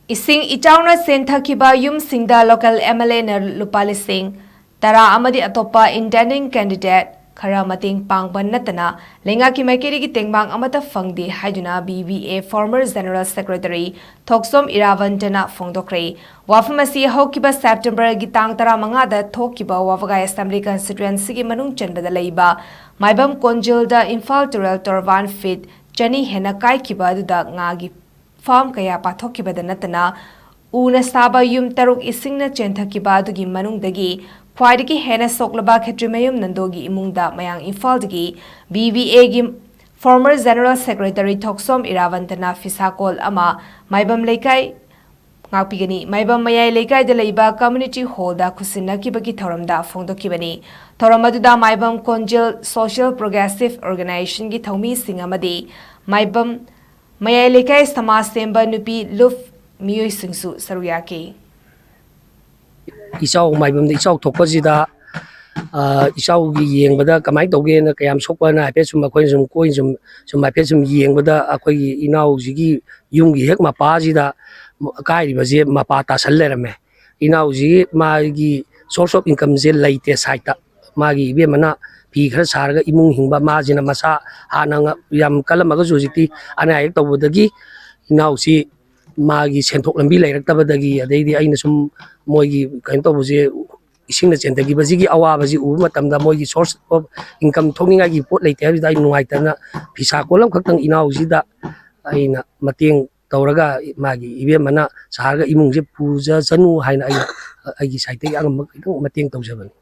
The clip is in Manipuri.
Esing Echao na Chenthakhiba Yumsingda local MLA na lupa lising tara amadi ATOPA intending candidate KHARA MATENG PANGBA NATANA Leingak Maikeidagi Tengbang Amata Phangde HAIDUNA BBA former General Secretary THOKCHOM IRABANTA na PHONGDOKKHRE Wafamasi Hokiba September gitang tara mangada Thokiba Wafagai Assembly Constituency gi manung chandada leiba Maibam Konjilda Imphal Tural Torvan Fit Chani Hena Kaikiba duda ngagi farm kaya pathokibada natana una saba yum taruk isingna Chenthakhiba dugi manungdagi khwaidagi hena soklaba khetrimayum nandogi imungda mayang Imphaldagi BBA gi former General Secretary THOKCHOM IRABANTA fisakol ama maibam leikai ngapigani maibam mayai leikai da leiba community hall da khusinakibagi thoramda phongdokkibani thoramadda maibam konjil social progressive organization gi thomi singamadi maibam Mayai lekai samaj semba nupi luf miyoi singsu saruyaki. Echao maibam de Echao thokpa jida Echao gi yengbada kamai tawge na kayam sokpa na hape sum akhoi sum koi sum hape sum yengbada akhoi gi inau jigi yung gi hek mapa jida kai ri baje mapa ta sal lerame inau ji ma gi source of income je laite site ma gi be mana pi khara sarga imung hingba ma jina masa hananga yam kalamaga jojiti ana ayek tawbodagi inau si magi senthok lambi lairaktabadagi adeidi aina sum moigi kain tawbose isingna chentagi bajigi awa baji ubu matamda moigi source of income thokninga gi pot leite habida ai nungaitana phisa kolam khaktang inau jida aina mateng tawraga magi ibe mana sarga imungje puja janu haina ai gi site ang mateng tawjabani